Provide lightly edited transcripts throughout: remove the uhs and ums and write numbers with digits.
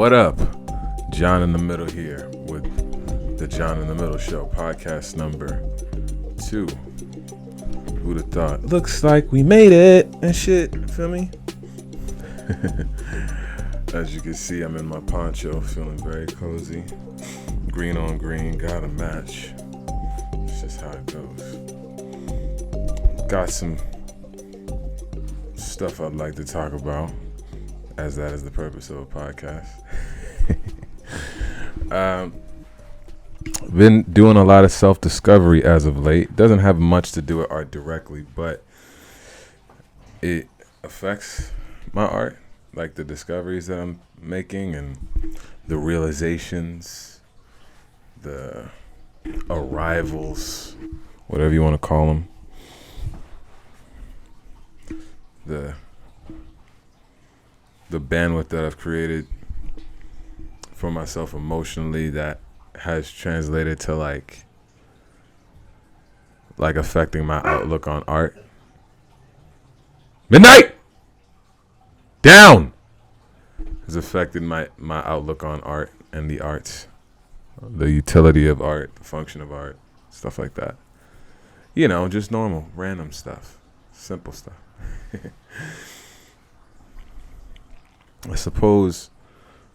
What up? John in the Middle here with the John in the Middle Show, podcast number 2. Who'd have thought? Looks like we made it and shit. Feel me? As you can see, I'm in my poncho, feeling very cozy. Green on green, gotta match. It's just how it goes. Got some stuff I'd like to talk about, as that is the purpose of a podcast. Been doing a lot of self-discovery as of late. Doesn't have much to do with art directly, but it affects my art, like the discoveries that I'm making and the realizations, the arrivals, whatever you want to call them, the bandwidth that I've created for myself emotionally that has translated to like affecting my outlook on art. Midnight down has affected my outlook on art and the arts, the utility of art, the function of art, stuff like that. You know, just normal, random stuff, simple stuff. I suppose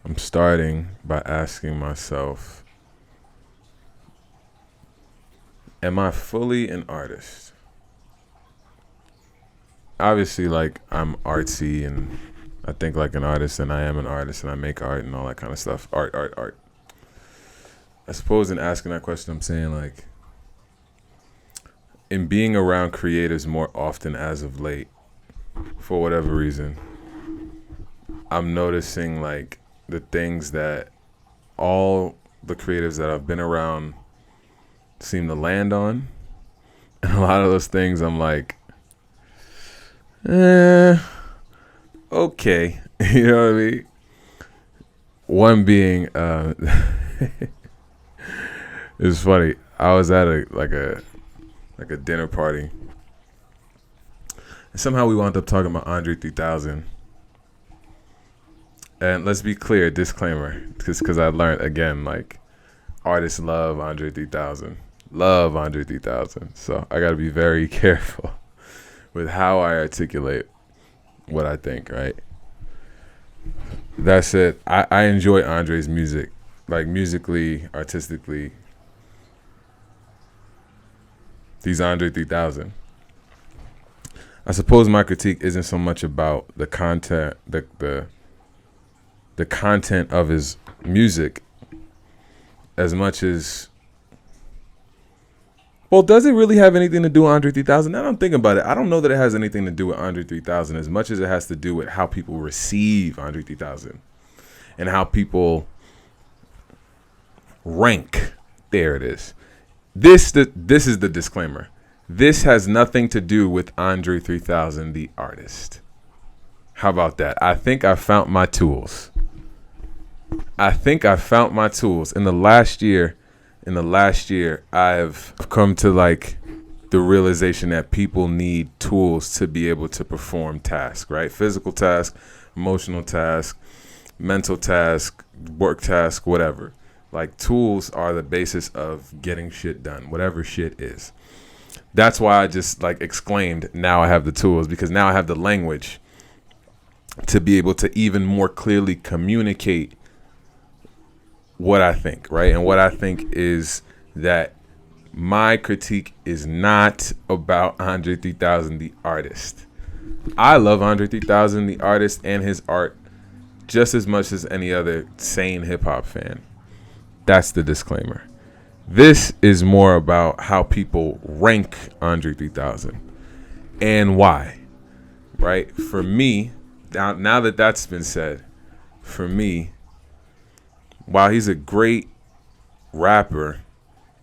I'm starting by asking myself, am I fully an artist? Obviously, like, I'm artsy and I think like an artist and I am an artist and I make art and all that kind of stuff. Art. I suppose in asking that question, I'm saying, like, in being around creatives more often as of late, for whatever reason, I'm noticing like the things that all the creatives that I've been around seem to land on. And a lot of those things I'm like, okay. You know what I mean? One being, it's funny. I was at a dinner party. And somehow we wound up talking about Andre3000. And let's be clear, disclaimer, because I learned, again, like, artists love Andre3000. Love Andre3000. So I got to be very careful with how I articulate what I think, right? That said, I enjoy Andre's music, like musically, artistically. He's Andre3000. I suppose my critique isn't so much about the content, the content of his music, as much as, well, does it really have anything to do with Andre3000? Now I'm thinking about it. I don't know that it has anything to do with Andre3000 as much as it has to do with how people receive Andre3000 and how people rank. There it is. This is the disclaimer. This has nothing to do with Andre3000, the artist. How about that? I think I found my tools. In the last year, I've come to like the realization that people need tools to be able to perform tasks, right? Physical task, emotional task, mental task, work task, whatever. Like, tools are the basis of getting shit done, whatever shit is. That's why I just like exclaimed, now I have the tools, because now I have the language to be able to even more clearly communicate what I think, right? And what I think is that my critique is not about Andre3000, the artist. I love Andre3000, the artist, and his art just as much as any other sane hip-hop fan. That's the disclaimer. This is more about how people rank Andre3000 and why, right? For me, now that that's been said, for me, while he's a great rapper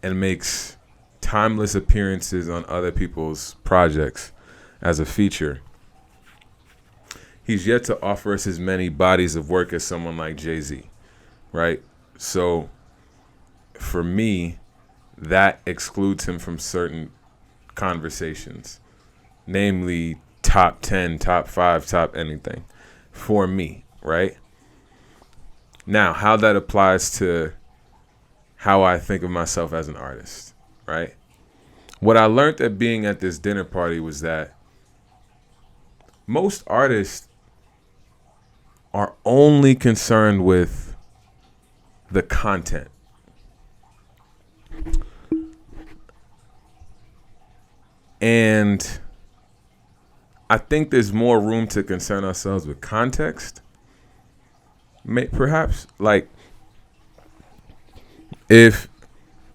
and makes timeless appearances on other people's projects as a feature, he's yet to offer us as many bodies of work as someone like Jay-Z, right? So for me, that excludes him from certain conversations, namely top 10, top 5, top anything, for me, right? Now, how that applies to how I think of myself as an artist, right? What I learned at being at this dinner party was that most artists are only concerned with the content. And I think there's more room to concern ourselves with context. Perhaps, like, if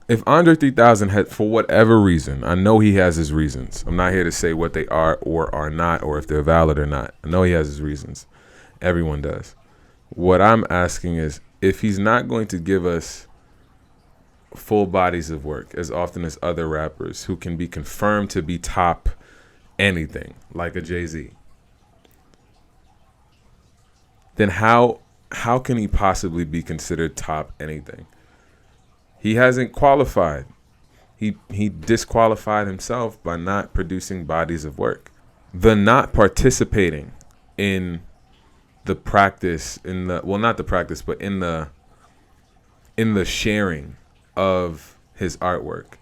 Andre3000 had, for whatever reason, I know he has his reasons. I'm not here to say what they are or are not, or if they're valid or not. I know he has his reasons. Everyone does. What I'm asking is, if he's not going to give us full bodies of work as often as other rappers who can be confirmed to be top anything, like a Jay-Z, then how can he possibly be considered top anything? He hasn't qualified. He disqualified himself by not producing bodies of work. The not participating in the practice, not the practice, but in the sharing of his artwork.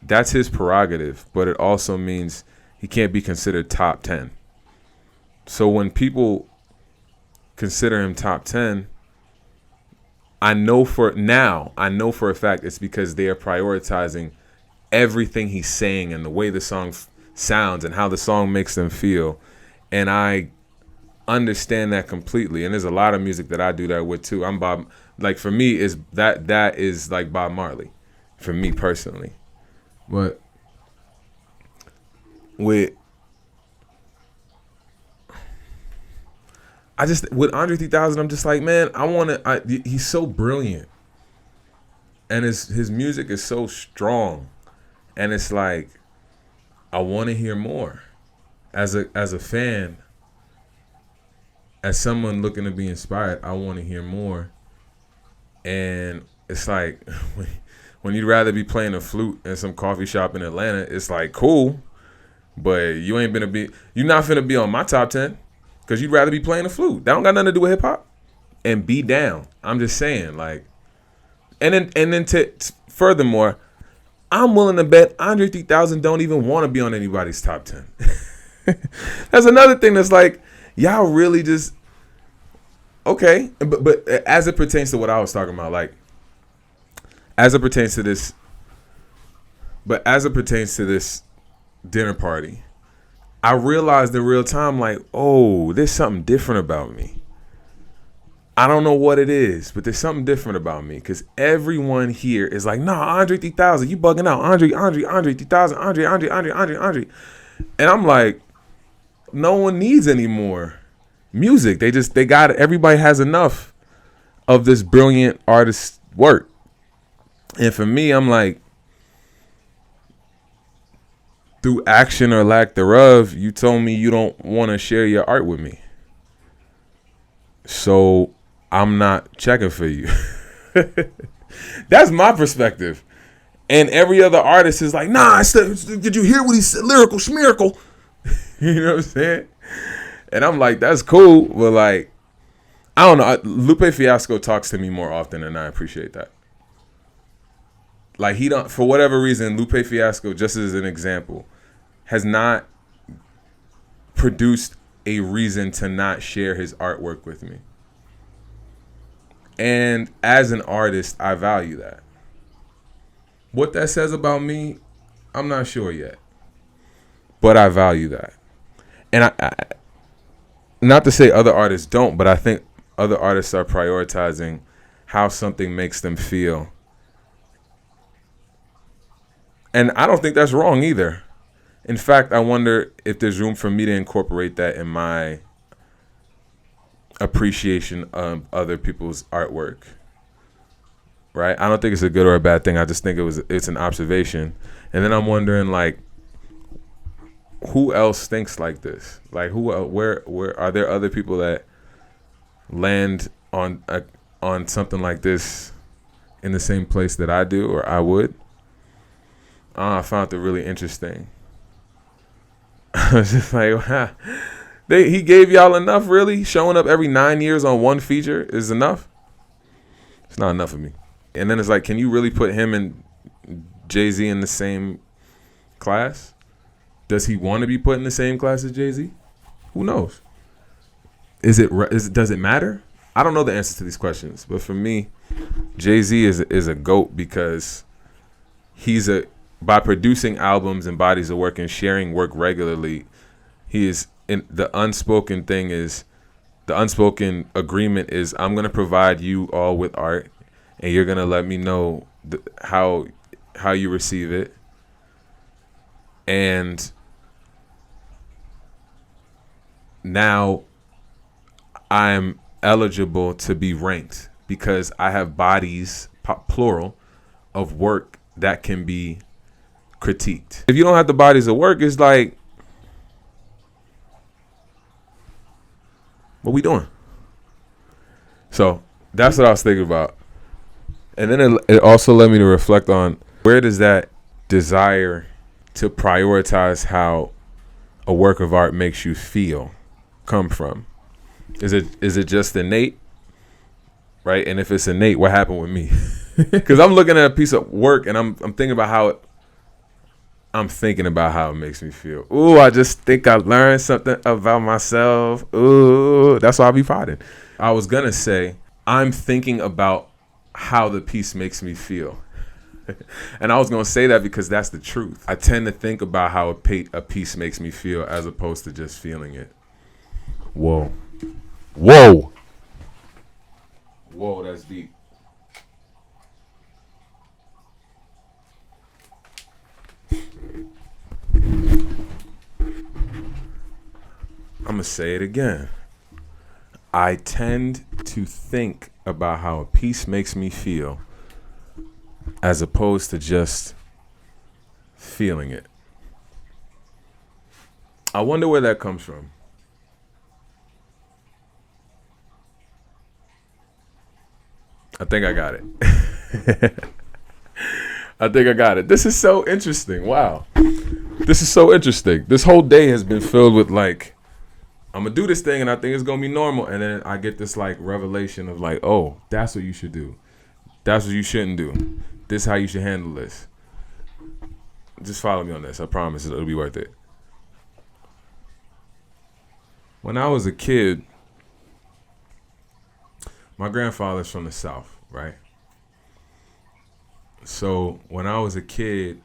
That's his prerogative, but it also means he can't be considered top 10. So when people consider him top 10, I know for a fact it's because they are prioritizing everything he's saying and the way the song sounds and how the song makes them feel. And I understand that completely. And there's a lot of music that I do that with too. I'm Bob. Like, for me, is that is like Bob Marley, for me personally. But with Andre3000, I'm just like, man, he's so brilliant. And his music is so strong. And it's like, I want to hear more. As a fan, as someone looking to be inspired, I want to hear more. And it's like, when you'd rather be playing a flute in some coffee shop in Atlanta, it's like, cool. But you're not finna be on my top 10. Because you'd rather be playing the flute. That don't got nothing to do with hip hop. And be down. I'm just saying, like, and then furthermore, I'm willing to bet Andre3000 don't even want to be on anybody's top 10. That's another thing that's like, y'all really just, okay. But as it pertains to what I was talking about, like, as it pertains to this dinner party, I realized in real time, like, oh, there's something different about me. I don't know what it is, but there's something different about me, because everyone here is like, nah, Andre3000, you bugging out. Andre3000, Andre. And I'm like, no one needs any more music. Everybody has enough of this brilliant artist's work. And for me, I'm like, through action or lack thereof, you told me you don't want to share your art with me. So I'm not checking for you. That's my perspective. And every other artist is like, nah, did you hear what he said? Lyrical schmiracle. You know what I'm saying? And I'm like, that's cool. But like, I don't know. Lupe Fiasco talks to me more often, and I appreciate that. Like, for whatever reason, Lupe Fiasco, just as an example, has not produced a reason to not share his artwork with me. And as an artist, I value that. What that says about me, I'm not sure yet. But I value that. And I not to say other artists don't, but I think other artists are prioritizing how something makes them feel. And I don't think that's wrong either. In fact, I wonder if there's room for me to incorporate that in my appreciation of other people's artwork. Right? I don't think it's a good or a bad thing. I just think it's an observation. And then I'm wondering, like, who else thinks like this? Like, where are there other people that land on something like this in the same place that I do or I would? I found it really interesting. I was just like, wow. He gave y'all enough, really? Showing up every 9 years on one feature is enough? It's not enough of me. And then it's like, can you really put him and Jay-Z in the same class? Does he want to be put in the same class as Jay-Z? Who knows? Does it matter? I don't know the answer to these questions, but for me, Jay-Z is a GOAT because by producing albums and bodies of work and sharing work regularly, he is in the unspoken agreement is I'm gonna provide you all with art, and you're gonna let me know how you receive it, and now I'm eligible to be ranked because I have bodies, plural, of work that can be critiqued. If you don't have the bodies of work, it's like, what we doing? So that's what I was thinking about. And then it also led me to reflect on, where does that desire to prioritize how a work of art makes you feel come from? Is it just innate, right? And if it's innate, what happened with me? Because I'm looking at a piece of work and I'm thinking about how it makes me feel. Ooh, I just think I learned something about myself. Ooh, that's why I be potting. I was gonna say, I'm thinking about how the piece makes me feel. And I was gonna say that because that's the truth. I tend to think about how a piece makes me feel as opposed to just feeling it. Whoa, that's deep. I'm gonna say it again. I tend to think about how a piece makes me feel as opposed to just feeling it. I wonder where that comes from. I think I got it. This is so interesting. Wow. This is so interesting. This whole day has been filled with like, I'm going to do this thing and I think it's going to be normal. And then I get this like revelation of like, oh, that's what you should do. That's what you shouldn't do. This is how you should handle this. Just follow me on this. I promise it'll be worth it. When I was a kid, my grandfather's from the South, right? So when I was a kid,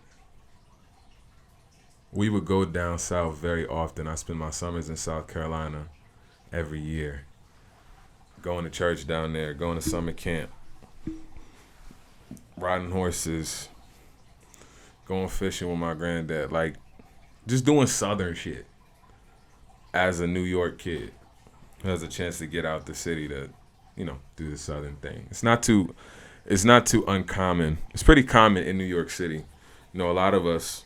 we would go down south very often. I spent my summers in South Carolina every year, going to church down there, going to summer camp, riding horses, going fishing with my granddad, like just doing Southern shit as a New York kid who has a chance to get out the city to, do the Southern thing. It's not too uncommon. It's pretty common in New York City. A lot of us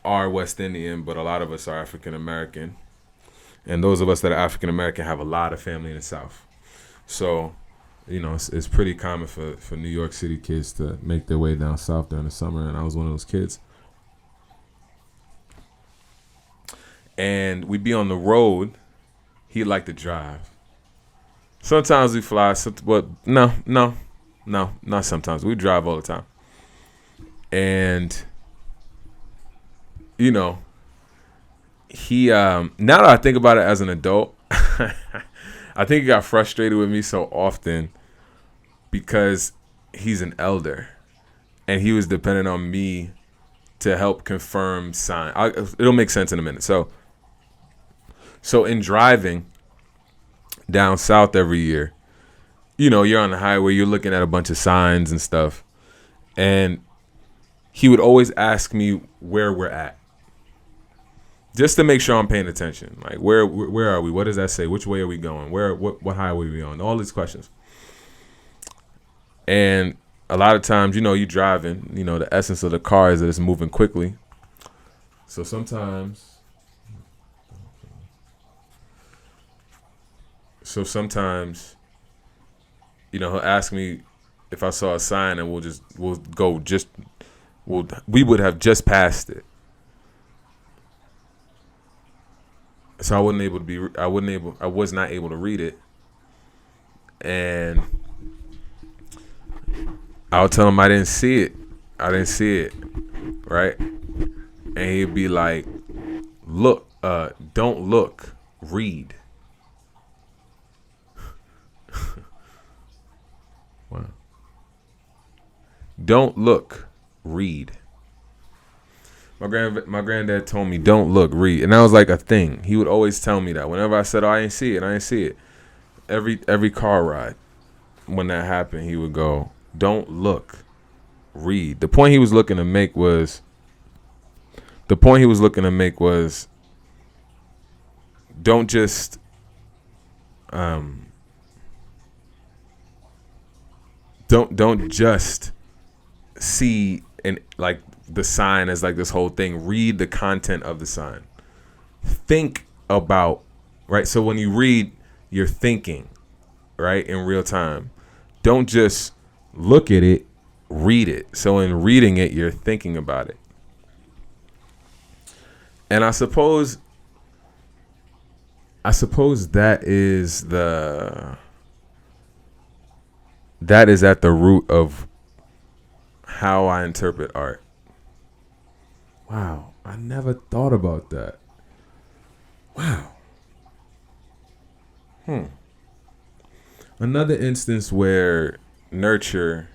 are West Indian, but a lot of us are African American. And those of us that are African American have a lot of family in the South. So, it's pretty common for New York City kids to make their way down south during the summer, and I was one of those kids. And we'd be on the road. He'd like to drive. Sometimes we fly, but no, not sometimes. We drive all the time. And, he, now that I think about it as an adult, I think he got frustrated with me so often because he's an elder and he was dependent on me to help confirm sign. It'll make sense in a minute. So in driving down south every year, you're on the highway, you're looking at a bunch of signs and stuff. And he would always ask me where we're at, just to make sure I'm paying attention. Like, where are we? What does that say? Which way are we going? What highway are we on? All these questions. And a lot of times, you driving, the essence of the car is that it's moving quickly. So sometimes, he'll ask me if I saw a sign, and we would have just passed it. So I was not able to read it. And I'll tell him I didn't see it. I didn't see it. Right? And he'd be like, look, don't look, read. Wow. Don't look, read. My granddad told me, don't look, read. And that was like a thing. He would always tell me that. Whenever I said, oh, I ain't see it. Every car ride, when that happened, he would go, don't look, read. The point he was looking to make was don't just don't just see and like the sign as like this whole thing. Read the content of the sign. Think about, right? So when you read, you're thinking, right, in real time. Don't just look at it, read it. So in reading it, you're thinking about it. And I suppose that is at the root of how I interpret art. Wow, I never thought about that. Wow. Another instance where nurture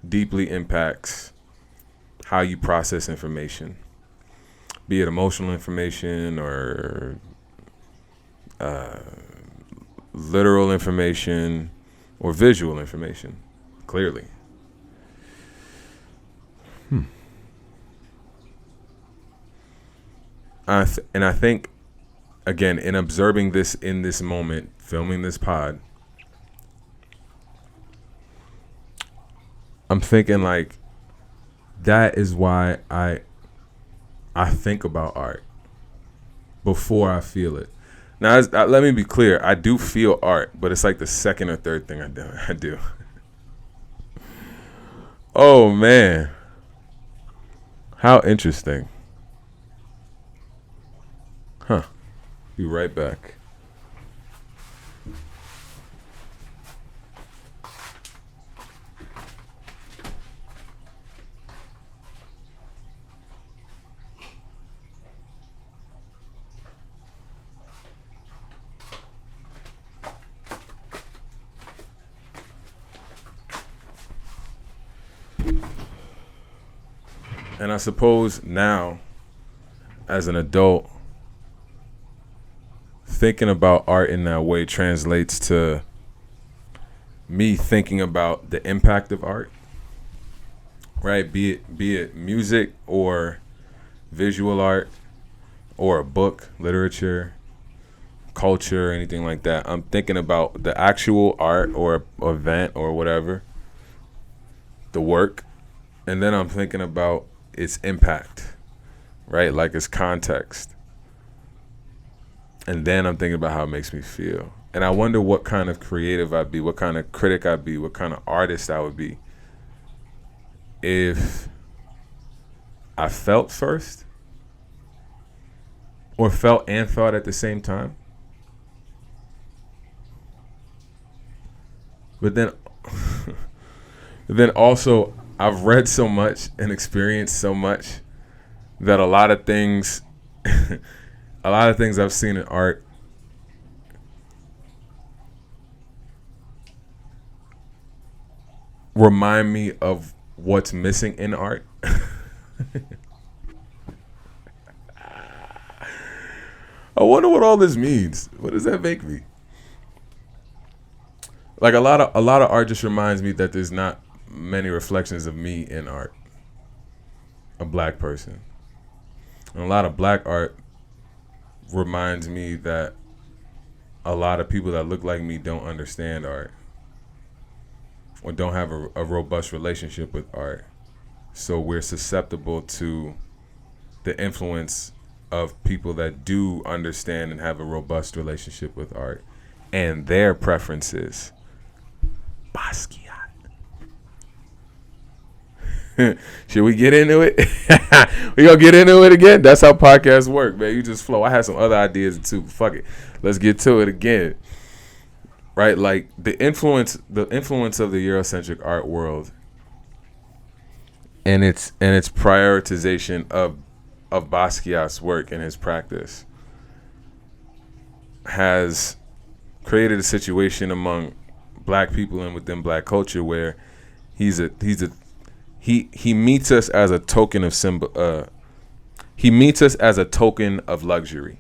deeply impacts how you process information, be it emotional information or literal information or visual information, clearly. And I think, again, in observing this in this moment, filming this pod, I'm thinking like that is why I think about art before I feel it. Now, let me be clear. I do feel art, but it's like the second or third thing I do. Oh, man. How interesting. Huh. Be right back. And I suppose now, as an adult, thinking about art in that way translates to me thinking about the impact of art, right? Be it music or visual art or a book, literature, culture, anything like that. I'm thinking about the actual art or event or whatever, the work, and then I'm thinking about its impact, right? Like its context. And then I'm thinking about how it makes me feel. And I wonder what kind of creative I'd be, what kind of critic I'd be, what kind of artist I would be if I felt first or felt and thought at the same time. But then also I've read so much and experienced so much that a lot of things I've seen in art remind me of what's missing in art. I wonder what all this means. What does that make me? Like a lot of art just reminds me that there's not many reflections of me in art. A black person. And a lot of black art reminds me that a lot of people that look like me don't understand art or don't have a robust relationship with art. So we're susceptible to the influence of people that do understand and have a robust relationship with art and their preferences. Basquiat. Should we get into it? We gonna get into it again? That's how podcasts work, man. You just flow. I had some other ideas too. Fuck it. Let's get to it again. Right? Like the influence of the Eurocentric art world and its prioritization of Basquiat's work and his practice has created a situation among black people and within black culture where he meets us as a token of he meets us as a token of luxury,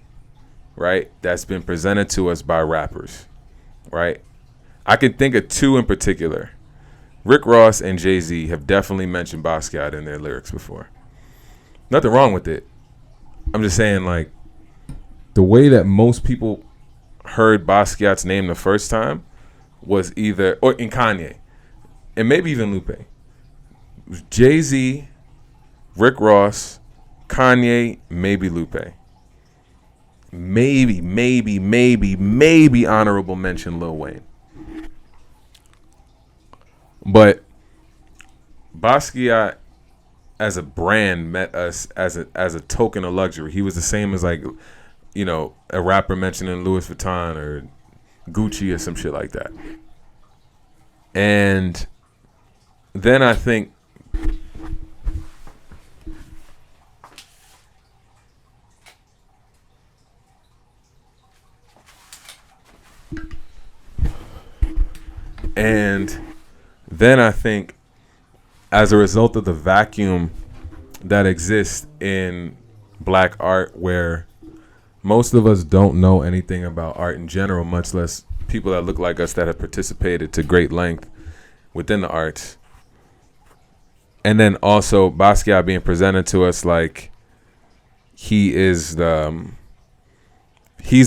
right? That's been presented to us by rappers, right? I can think of two in particular. Rick Ross and Jay-Z have definitely mentioned Basquiat in their lyrics before. Nothing wrong with it. I'm just saying, like, the way that most people heard Basquiat's name the first time was either, or in Kanye, and maybe even Lupe. Jay-Z, Rick Ross, Kanye, maybe Lupe. Maybe honorable mention Lil Wayne. But Basquiat as a brand met us as a token of luxury. He was the same as, like, you know, a rapper mentioning Louis Vuitton or Gucci or some shit like that. And then I think as a result of the vacuum that exists in black art, where most of us don't know anything about art in general, much less people that look like us that have participated to great length within the arts. And then also Basquiat being presented to us like he's the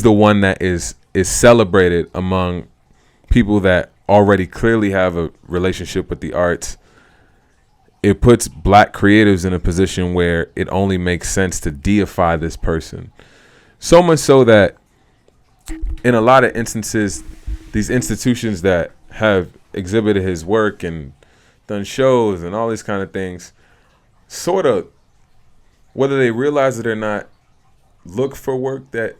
one that is celebrated among people that already clearly have a relationship with the arts. It puts black creatives in a position where it only makes sense to deify this person. So much so that in a lot of instances, these institutions that have exhibited his work and done shows and all these kind of things, sort of, whether they realize it or not, look for work that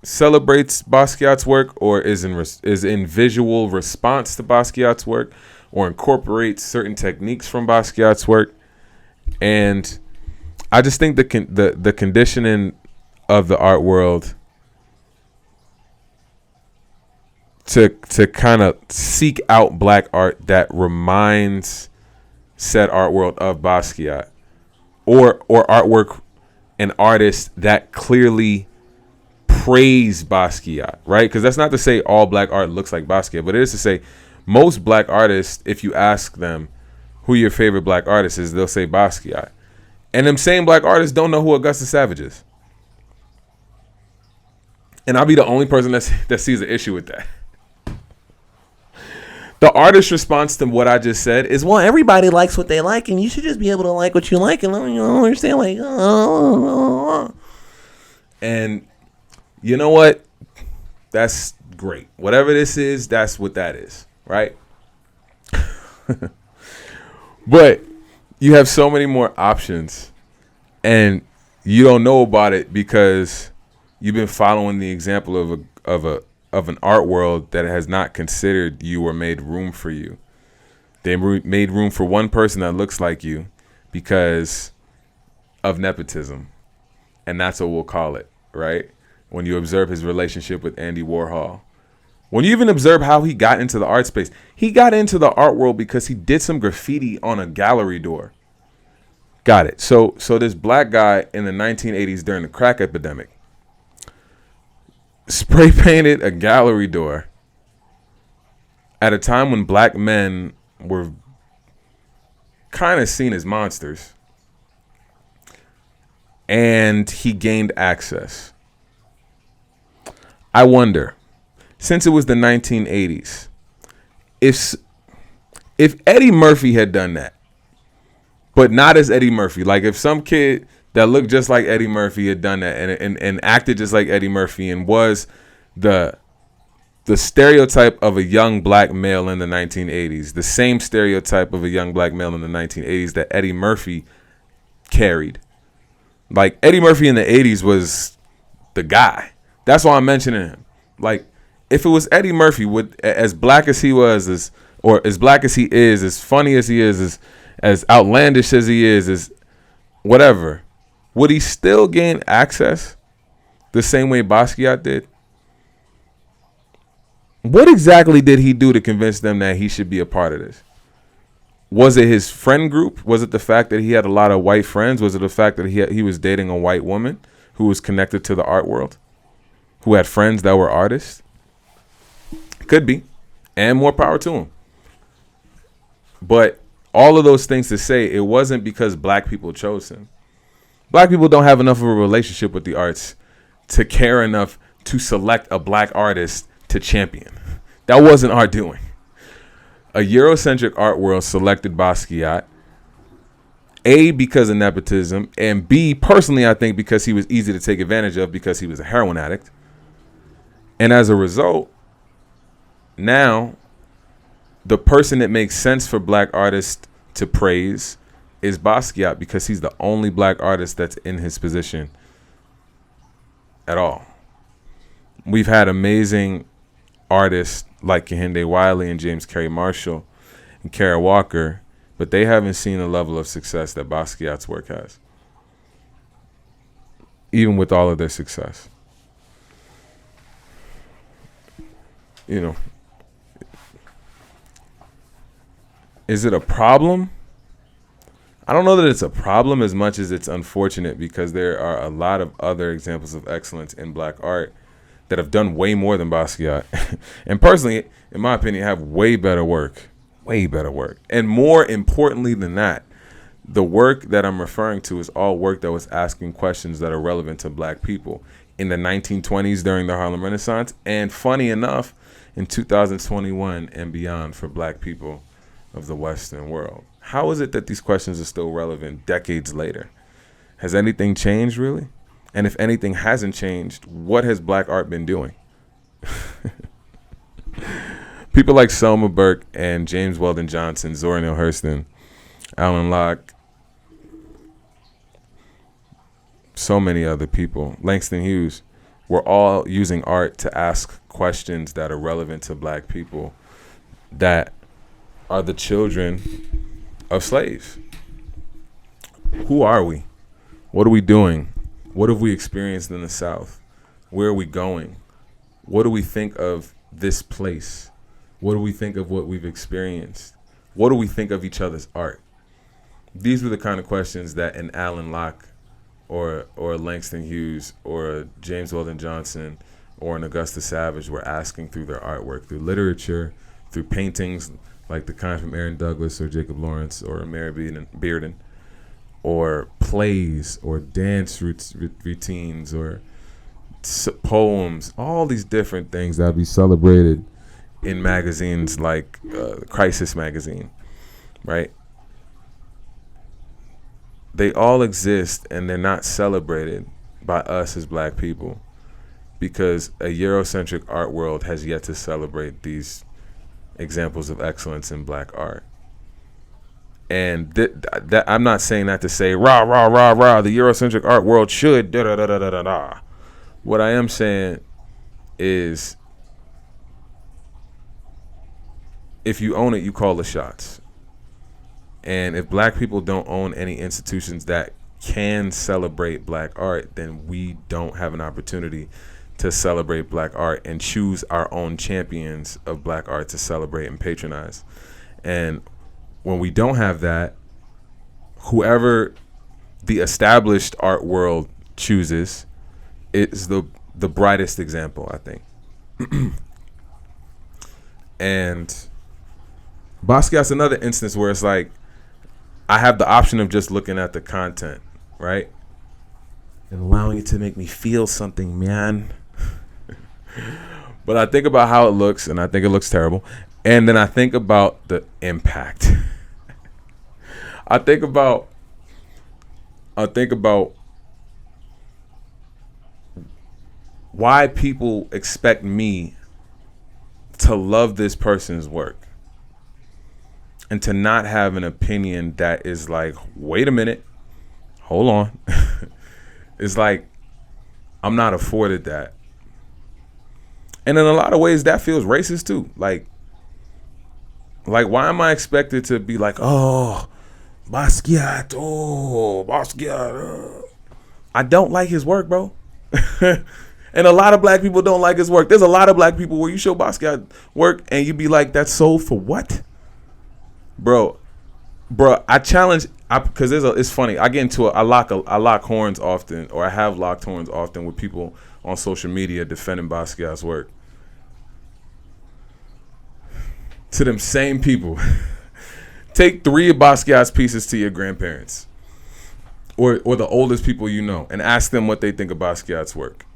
celebrates Basquiat's work or is in visual response to Basquiat's work or incorporates certain techniques from Basquiat's work. And I just think the conditioning of the art world to kind of seek out black art that reminds said art world of Basquiat, or artwork and artists that clearly praise Basquiat, right? Because that's not to say all black art looks like Basquiat, but it is to say most black artists, if you ask them who your favorite black artist is, they'll say Basquiat. And them same black artists don't know who Augusta Savage is. And I'll be the only person that sees an issue with that. The artist's response to what I just said is, well, everybody likes what they like, and you should just be able to like what you like, and you don't understand, like, and you know what? That's great. Whatever this is, that's what that is, right? But you have so many more options, and you don't know about it because you've been following the example of an art world that has not considered you or made room for you. They made room for one person that looks like you because of nepotism, and that's what we'll call it, right? When you observe his relationship with Andy Warhol, when you even observe how he got into the art space, he got into the art world because he did some graffiti on a gallery door. Got it. So this black guy in the 1980s during the crack epidemic spray painted a gallery door at a time when black men were kind of seen as monsters, and he gained access. I wonder, since it was the 1980s, if Eddie Murphy had done that, but not as Eddie Murphy, like if some kid that looked just like Eddie Murphy had done that and acted just like Eddie Murphy and was the stereotype of a young black male in the 1980s, the same stereotype of a young black male in the 1980s that Eddie Murphy carried. Like, Eddie Murphy in the 80s was the guy. That's why I'm mentioning him. Like, if it was Eddie Murphy, as black as he was, as or as black as he is, as funny as he is, as outlandish as he is, as whatever, would he still gain access the same way Basquiat did? What exactly did he do to convince them that he should be a part of this? Was it his friend group? Was it the fact that he had a lot of white friends? Was it the fact that he was dating a white woman who was connected to the art world, who had friends that were artists? Could be, and more power to him. But all of those things to say, it wasn't because black people chose him. Black people don't have enough of a relationship with the arts to care enough to select a black artist to champion. That wasn't our doing. A Eurocentric art world selected Basquiat, A, because of nepotism, and B, personally, I think because he was easy to take advantage of because he was a heroin addict. And as a result, now the person that makes sense for black artists to praise is Basquiat because he's the only black artist that's in his position at all. We've had amazing artists like Kehinde Wiley and James Carey Marshall and Kara Walker, but they haven't seen the level of success that Basquiat's work has, even with all of their success. You know, is it a problem? I don't know that it's a problem as much as it's unfortunate because there are a lot of other examples of excellence in black art that have done way more than Basquiat. And personally, in my opinion, have way better work. And more importantly than that, the work that I'm referring to is all work that was asking questions that are relevant to black people in the 1920s during the Harlem Renaissance, and funny enough, in 2021 and beyond for black people of the Western world. How is it that these questions are still relevant decades later? Has anything changed, really? And if anything hasn't changed, what has black art been doing? People like Selma Burke and James Weldon Johnson, Zora Neale Hurston, Alan Locke, so many other people, Langston Hughes, were all using art to ask questions that are relevant to black people that are the children of slaves. Who are we? What are we doing? What have we experienced in the South? Where are we going? What do we think of this place? What do we think of what we've experienced? What do we think of each other's art? These were the kind of questions that an Alan Locke or Langston Hughes or James Weldon Johnson or an Augusta Savage were asking through their artwork, through literature, through paintings like the kind from Aaron Douglas or Jacob Lawrence or Mary Bearden, or plays or dance routines or poems, all these different things that be celebrated in magazines like Crisis magazine, right? They all exist and they're not celebrated by us as black people because a Eurocentric art world has yet to celebrate these examples of excellence in black art. And that I'm not saying that to say rah rah rah rah the Eurocentric art world should da da da da da da da. What I am saying is, if you own it, you call the shots. And if black people don't own any institutions that can celebrate black art, then we don't have an opportunity to celebrate black art and choose our own champions of black art to celebrate and patronize. And when we don't have that, whoever the established art world chooses is the brightest example, I think. And Basquiat's another instance where it's like, I have the option of just looking at the content, right? And allowing it to make me feel something, man. But I think about how it looks, and I think it looks terrible. And then I think about the impact. I think about why people expect me to love this person's work and to not have an opinion that is like, wait a minute, hold on. It's like, I'm not afforded that. And in a lot of ways, that feels racist too. Like Like, why am I expected to be like, oh, Basquiat, I don't like his work, bro. And a lot of black people don't like his work. There's a lot of black people where you show Basquiat work and you be like, that's sold for what? Bro, I challenge, because it's funny. I get into it. I lock horns often, or I have locked horns often with people on social media defending Basquiat's work. To them same people, take 3 of Basquiat's pieces to your grandparents, or the oldest people you know, and ask them what they think of Basquiat's work.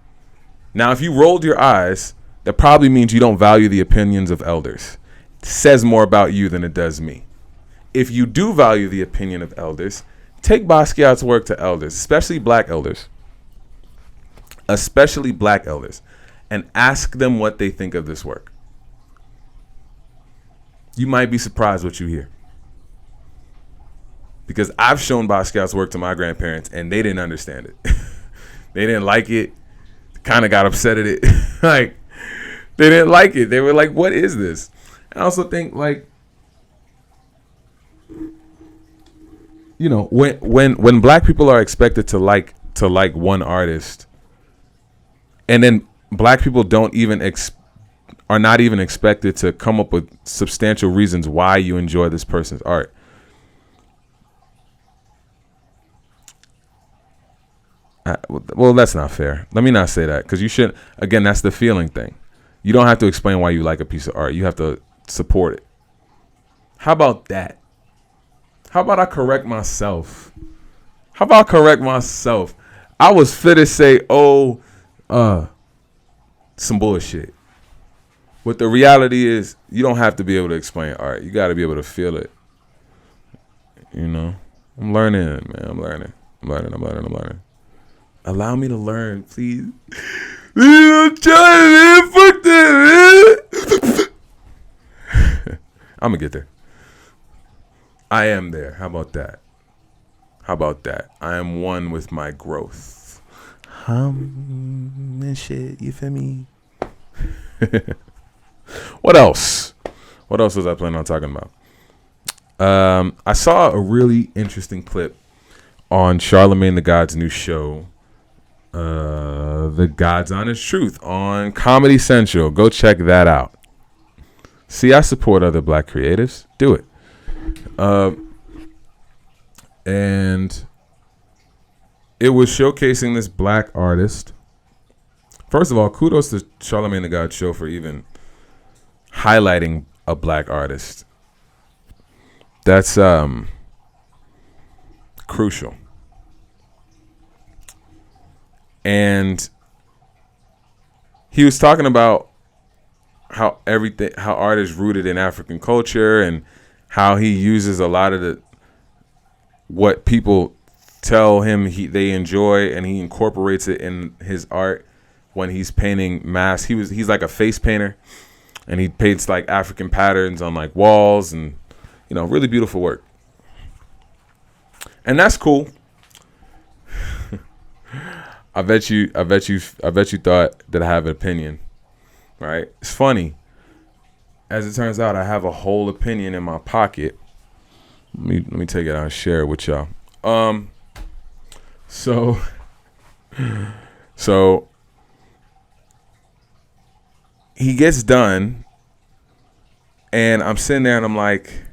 Now, if you rolled your eyes, that probably means you don't value the opinions of elders. It says more about you than it does me. If you do value the opinion of elders, take Basquiat's work to elders, especially black elders, and ask them what they think of this work. You might be surprised what you hear. Because I've shown Basquiat's work to my grandparents, and they didn't understand it. They didn't like it. Kind of got upset at it. Like, they didn't like it. They were like, what is this? I also think, like, you know, when black people are expected to like one artist, and then black people are not even expected to come up with substantial reasons why you enjoy this person's art. Well, that's not fair. Let me not say that, because you shouldn't. Again, that's the feeling thing. You don't have to explain why you like a piece of art. You have to support it. How about that? How about I correct myself? I was fit to say, some bullshit. But the reality is, you don't have to be able to explain art. You got to be able to feel it. You know? I'm learning, man. I'm learning. Allow me to learn, please. I'm trying, fuck that, man. I'm going to get there. I am there. How about that? I am one with my growth. And shit, you feel me? What else was I planning on talking about? I saw a really interesting clip on Charlemagne the God's new show, The God's Honest Truth, on Comedy Central. Go check that out. See, I support other black creatives. Do it. And it was showcasing this black artist. First of all, kudos to Charlemagne the God show for even highlighting a black artist. That's crucial. And he was talking about how art is rooted in African culture, and how he uses a lot of what people tell him they enjoy, and he incorporates it in his art when he's painting masks. He's like a face painter, and he paints like African patterns on like walls, and you know, really beautiful work. And that's cool. I bet you thought that I have an opinion, right? It's funny. As it turns out, I have a whole opinion in my pocket. Let me take it out and share it with y'all. So he gets done, and I'm sitting there and I'm like,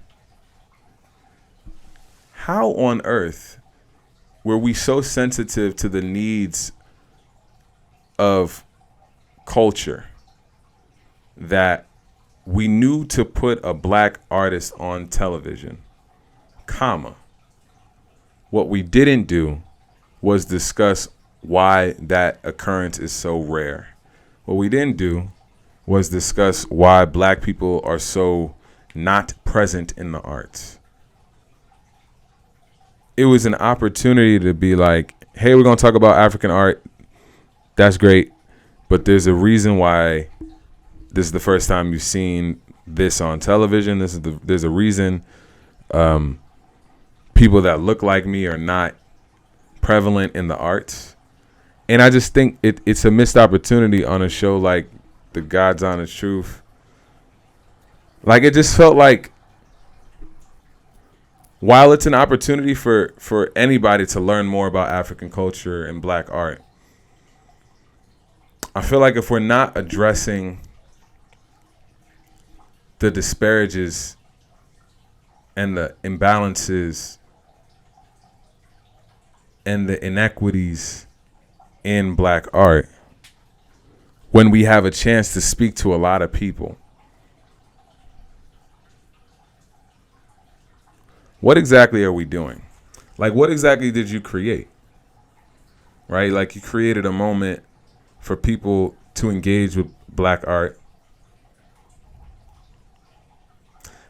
how on earth were we so sensitive to the needs of culture that we knew to put a black artist on television, comma. What we didn't do was discuss why that occurrence is so rare. What we didn't do was discuss why black people are so not present in the arts. It was an opportunity to be like, hey, we're going to talk about African art. That's great. But there's a reason why this is the first time you've seen this on television. There's a reason people that look like me are not prevalent in the arts. And I just think it's a missed opportunity on a show like The God's Honest Truth. Like, it just felt like while it's an opportunity for anybody to learn more about African culture and black art, I feel like if we're not addressing the disparages and the imbalances and the inequities in black art, when we have a chance to speak to a lot of people, what exactly are we doing? Like, what exactly did you create? Right? Like, you created a moment for people to engage with black art.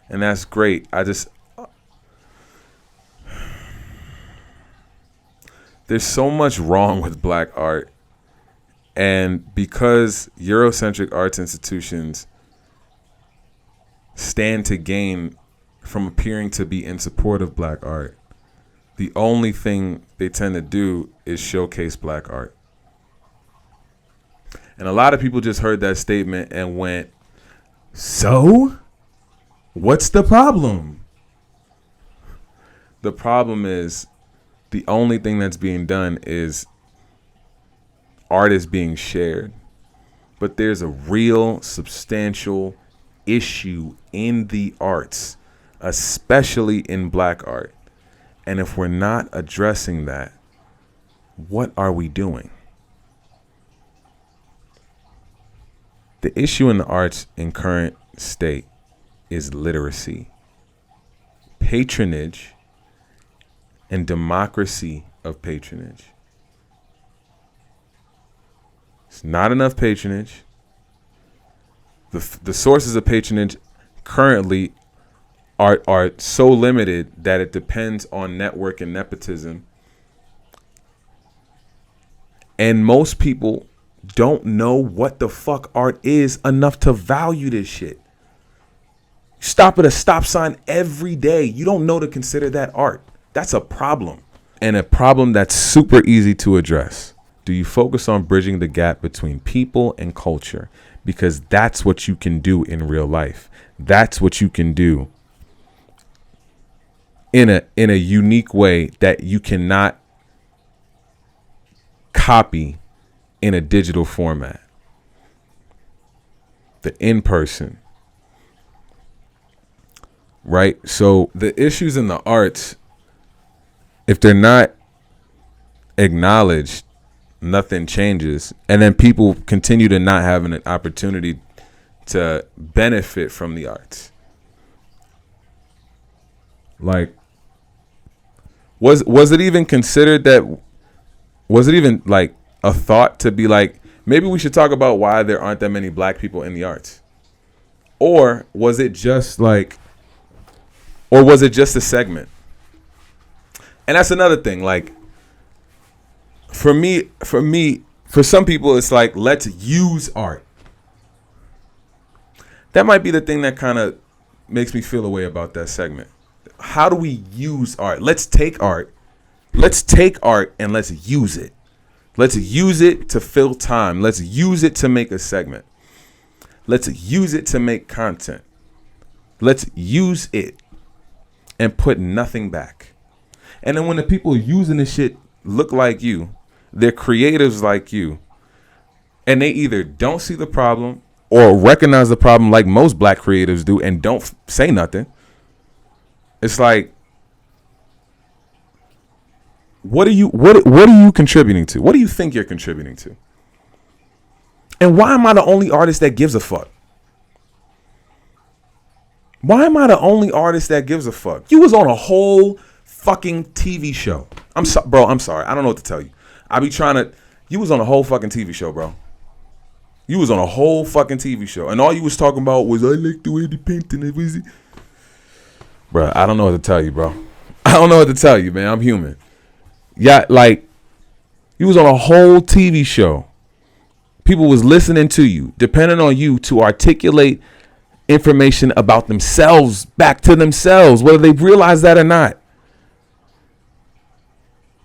And that's great. There's so much wrong with black art. And because Eurocentric arts institutions stand to gain from appearing to be in support of black art, the only thing they tend to do is showcase black art. And a lot of people just heard that statement and went, so what's the problem? The problem is the only thing that's being done is art is being shared. But there's a real substantial issue in the arts, especially in black art. And if we're not addressing that, what are we doing? The issue in the arts in current state is literacy, patronage, and democracy of patronage. It's not enough patronage. The sources of patronage currently are so limited that it depends on network and nepotism. And most people don't know what the fuck art is enough to value this shit. Stop at a stop sign every day. You don't know to consider that art. That's a problem. And a problem that's super easy to address. Do you focus on bridging the gap between people and culture? Because that's what you can do in real life. That's what you can do in a unique way that you cannot copy in a digital format. The in-person. Right? So the issues in the arts, if they're not acknowledged, nothing changes. And then people continue to not have an opportunity to benefit from the arts. Like, was it even considered that, was it even like a thought to be like, maybe we should talk about why there aren't that many black people in the arts? Or was it just like, or was it just a segment? And that's another thing. Like, for some people, it's like, let's use art. That might be the thing that kind of makes me feel a way about that segment. How do we use art? Let's take art and let's use it. Let's use it to fill time. Let's use it to make a segment. Let's use it to make content. Let's use it and put nothing back. And then when the people using this shit look like you, they're creatives like you, and they either don't see the problem or recognize the problem like most black creatives do and don't say nothing. It's like, what are you contributing to? What do you think you're contributing to? And why am I the only artist that gives a fuck? Why am I the only artist that gives a fuck? You was on a whole fucking TV show. I'm sorry. I don't know what to tell you. You was on a whole fucking TV show, bro. You was on a whole fucking TV show. And all you was talking about was, I like the way they painting it. Bro, I don't know what to tell you, bro. I don't know what to tell you, man. I'm human. Yeah, like, you was on a whole TV show. People was listening to you, depending on you to articulate information about themselves back to themselves, whether they realize that or not.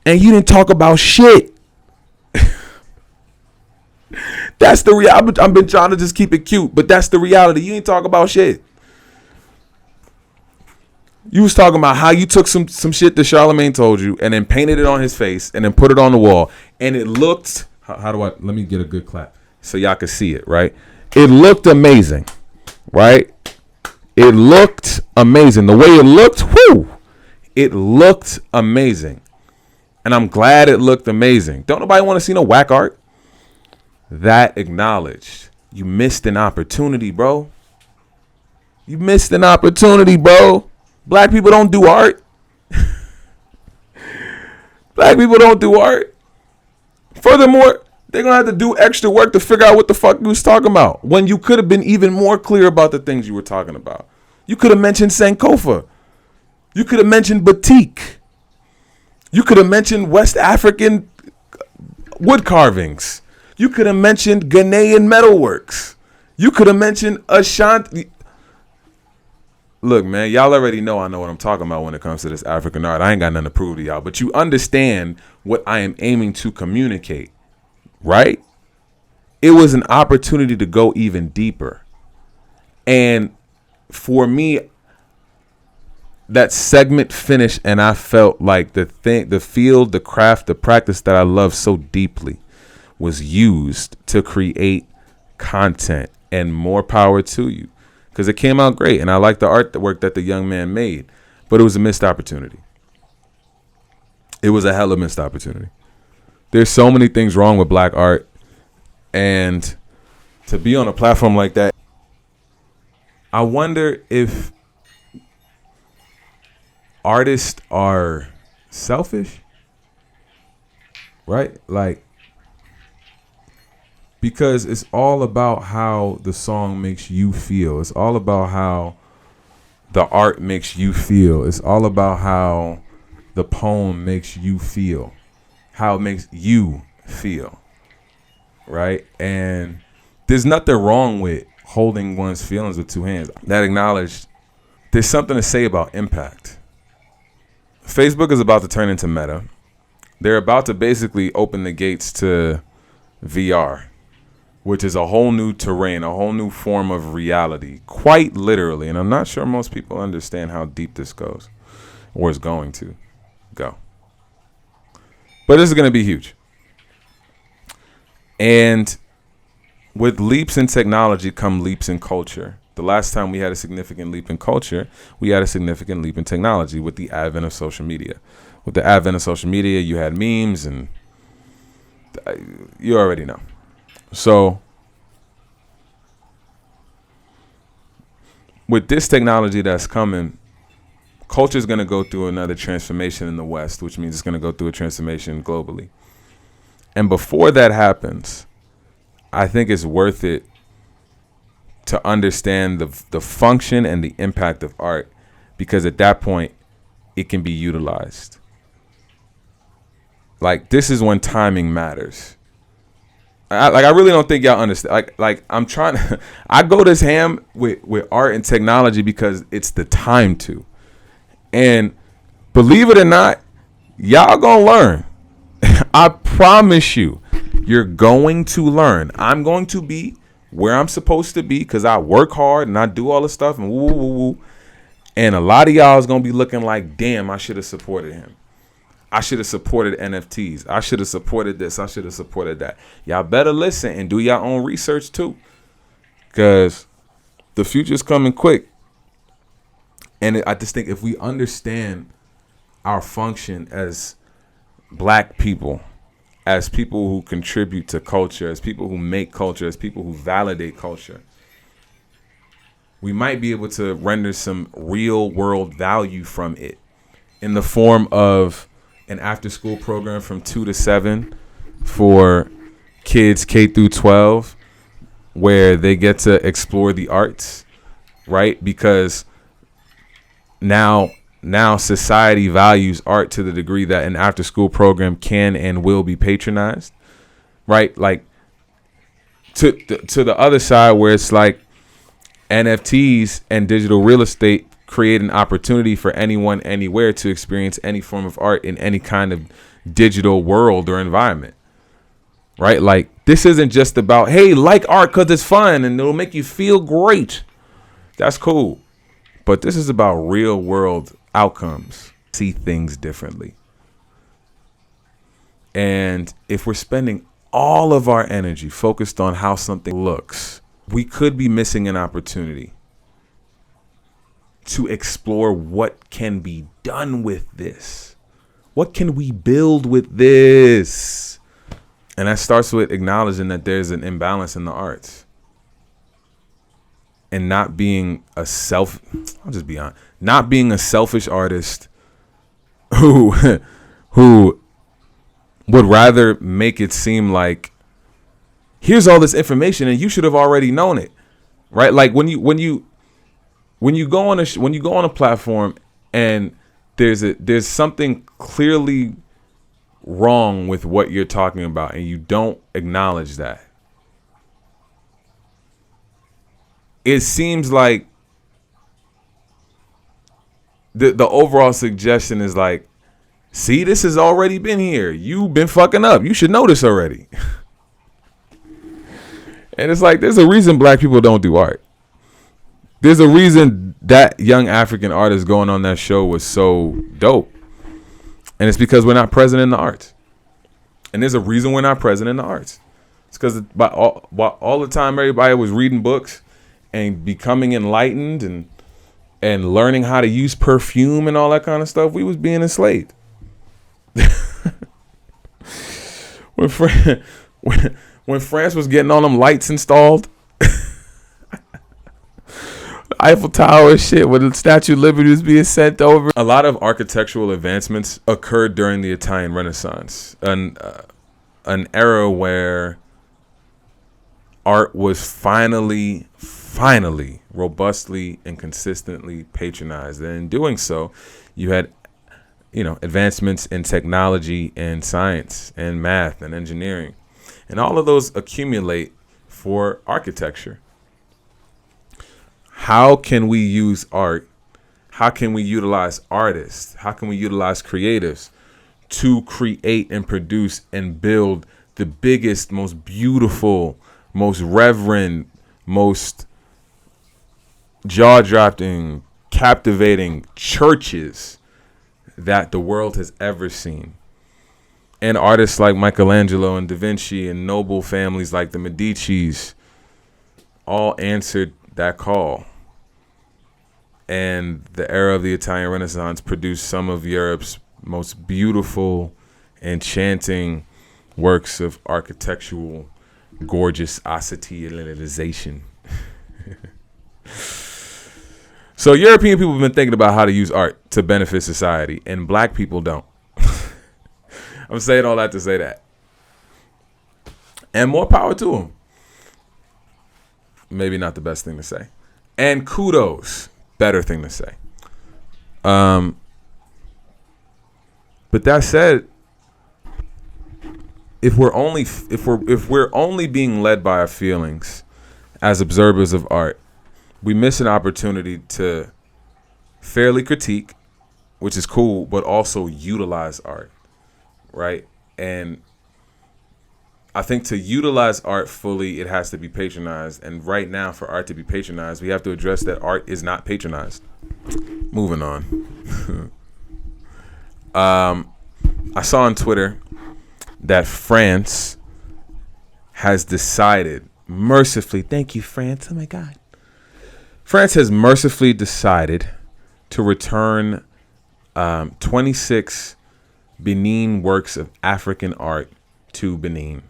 And you didn't talk about shit. That's the reality. I've been trying to just keep it cute, but that's the reality. You ain't talk about shit. You was talking about how you took some shit that Charlemagne told you and then painted it on his face and then put it on the wall. And it looked, let me get a good clap so y'all can see it, right? It looked amazing, right? It looked amazing. The way it looked, it looked amazing. And I'm glad it looked amazing. Don't nobody want to see no whack art? That acknowledged. You missed an opportunity, bro. You missed an opportunity, bro. Black people don't do art. Black people don't do art. Furthermore, they're going to have to do extra work to figure out what the fuck you was talking about when you could have been even more clear about the things you were talking about. You could have mentioned Sankofa. You could have mentioned batik. You could have mentioned West African wood carvings. You could have mentioned Ghanaian metalworks. You could have mentioned Ashanti. Look, man, y'all already know I know what I'm talking about when it comes to this African art. I ain't got nothing to prove to y'all, but you understand what I am aiming to communicate, right? It was an opportunity to go even deeper. And for me, that segment finished and I felt like the field, the craft, the practice that I love so deeply was used to create content, and more power to you. Because it came out great, and I like the artwork that the young man made. But it was a missed opportunity. It was a hella missed opportunity. There's so many things wrong with black art. And to be on a platform like that, I wonder if artists are selfish. Right? Like, because it's all about how the song makes you feel. It's all about how the art makes you feel. It's all about how the poem makes you feel. How it makes you feel. Right? And there's nothing wrong with holding one's feelings with two hands. That acknowledged, there's something to say about impact. Facebook is about to turn into Meta. They're about to basically open the gates to VR, which is a whole new terrain, a whole new form of reality, quite literally. And I'm not sure most people understand how deep this goes or is going to go. But this is going to be huge. And with leaps in technology come leaps in culture. The last time we had a significant leap in culture, we had a significant leap in technology with the advent of social media. With the advent of social media, you had memes, and you already know. So with this technology that's coming, culture is going to go through another transformation in the West, which means it's going to go through a transformation globally. And before that happens, I think it's worth it to understand the function and the impact of art, because at that point, it can be utilized. Like, this is when timing matters. I really don't think y'all understand. Like I'm trying to, I go this ham with art and technology because it's the time to. And believe it or not, y'all gonna learn. I promise you, you're going to learn. I'm going to be where I'm supposed to be because I work hard and I do all this stuff and woo, woo, woo. And a lot of y'all is going to be looking like, damn, I should have supported him. I should have supported NFTs. I should have supported this. I should have supported that. Y'all better listen and do your own research too, because the future's coming quick. And I just think if we understand our function as black people, as people who contribute to culture, as people who make culture, as people who validate culture, we might be able to render some real world value from it in the form of an after school program from 2 to 7 for kids K through 12, where they get to explore the arts, right? Because now society values art to the degree that an after school program can and will be patronized, right? Like to the other side where it's like NFTs and digital real estate create an opportunity for anyone, anywhere to experience any form of art in any kind of digital world or environment, right? Like, this isn't just about, hey, like art because it's fun and it'll make you feel great. That's cool. But this is about real world outcomes. See things differently. And if we're spending all of our energy focused on how something looks, we could be missing an opportunity to explore what can be done with this. What can we build with this? And that starts with acknowledging that there's an imbalance in the arts. And not being a I'll just be honest, not being a selfish artist who would rather make it seem like here's all this information and you should have already known it, right? Like when you go on a platform and there's something clearly wrong with what you're talking about and you don't acknowledge that. It seems like the overall suggestion is like, see, this has already been here. You've been fucking up. You should know this already. And it's like, there's a reason black people don't do art. There's a reason that young African artist going on that show was so dope. And it's because we're not present in the arts. And there's a reason we're not present in the arts. It's because all the time everybody was reading books and becoming enlightened and learning how to use perfume and all that kind of stuff, we was being enslaved. When France was getting all them lights installed, Eiffel Tower and shit, when the Statue of Liberty was being sent over. A lot of architectural advancements occurred during the Italian Renaissance, an era where art was finally robustly and consistently patronized. And in doing so, you had advancements in technology and science and math and engineering. And all of those accumulate for architecture. How can we use art? How can we utilize artists? How can we utilize creatives to create and produce and build the biggest, most beautiful, most reverent, most jaw-dropping, captivating churches that the world has ever seen? And artists like Michelangelo and Da Vinci and noble families like the Medicis all answered that call. And the era of the Italian Renaissance produced some of Europe's most beautiful, enchanting works of architectural gorgeousization. So European people have been thinking about how to use art to benefit society, and black people don't. I'm saying all that to say that. And more power to them. Maybe not the best thing to say. And kudos, better thing to say. But that said, if we're only being led by our feelings as observers of art, we miss an opportunity to fairly critique, which is cool, but also utilize art, right? And I think to utilize art fully, it has to be patronized. And right now, for art to be patronized, we have to address that art is not patronized. Moving on. I saw on Twitter that France has decided mercifully, thank you, France, oh my God. France has mercifully decided to return 26 Benin works of African art to Benin.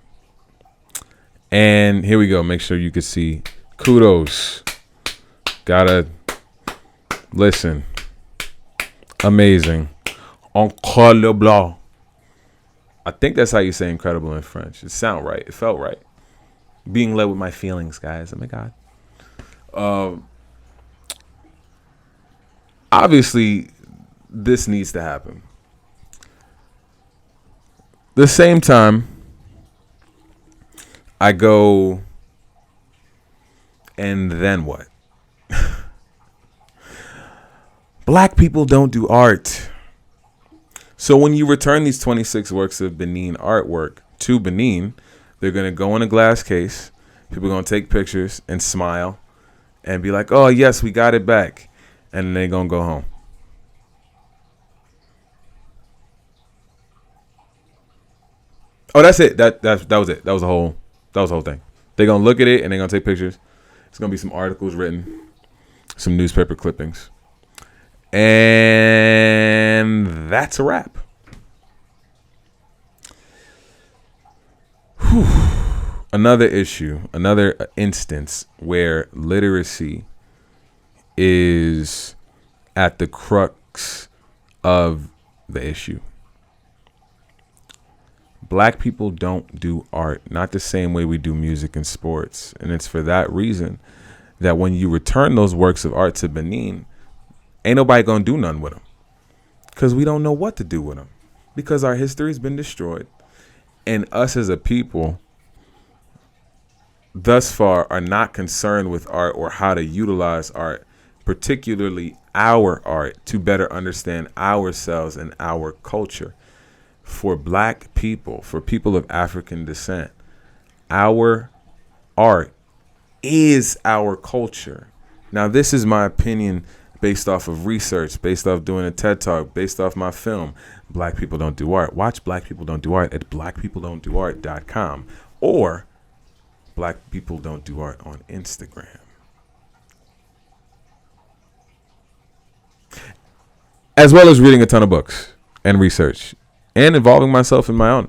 And here we go. Make sure you can see. Kudos. Gotta listen. Amazing. Incroyable. I think that's how you say incredible in French. It sounded right. It felt right. Being led with my feelings, guys. Oh my God. Obviously, this needs to happen. The same time, I go, and then what? Black people don't do art. So when you return these 26 works of Benin artwork to Benin, they're going to go in a glass case. People are going to take pictures and smile and be like, oh, yes, we got it back. and then they gonna go home. Oh, that's it. That was it. That was the whole thing. They're gonna look at it and they're gonna take pictures. It's gonna be some articles written, some newspaper clippings, and that's a wrap. Whew. Another issue, another instance where literacy is at the crux of the issue. Black people don't do art, not the same way we do music and sports. And it's for that reason that when you return those works of art to Benin, ain't nobody gonna do nothing with them. Because we don't know what to do with them. Because our history's been destroyed. And us as a people, thus far, are not concerned with art or how to utilize art, particularly our art, to better understand ourselves and our culture. For Black people, for people of African descent, our art is our culture. Now, this is my opinion based off of research, based off doing a TED Talk, based off my film, Black People Don't Do Art. Watch Black People Don't Do Art at blackpeopledon'tdoart.com or Black People Don't Do Art on Instagram. As well as reading a ton of books and research. And involving myself in my own.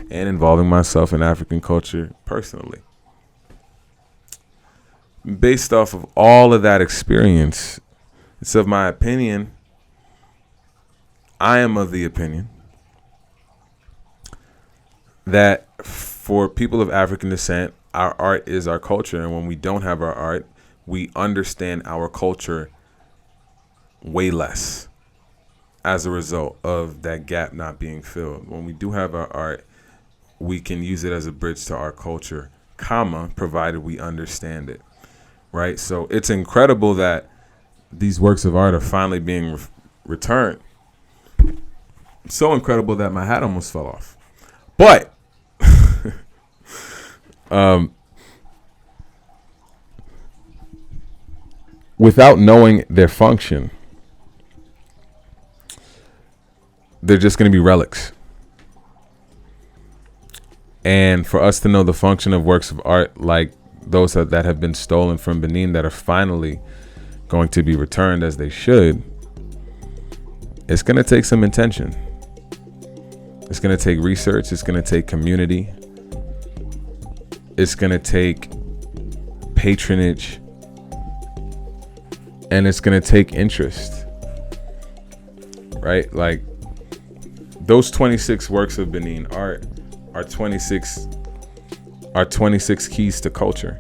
And involving myself in African culture personally. Based off of all of that experience, it's of my opinion, I am of the opinion that for people of African descent, our art is our culture. And when we don't have our art, we understand our culture way less. As a result of that gap not being filled. When we do have our art, we can use it as a bridge to our culture, provided we understand it, right? So it's incredible that these works of art are finally being returned. So incredible that my hat almost fell off. But without knowing their function, they're just going to be relics. And for us to know the function of works of art like those that have been stolen from Benin that are finally going to be returned as they should, it's going to take some intention. It's going to take research. It's going to take community. It's going to take patronage. And it's going to take interest. Right? Like, those 26 works of Benin art are 26 keys to culture.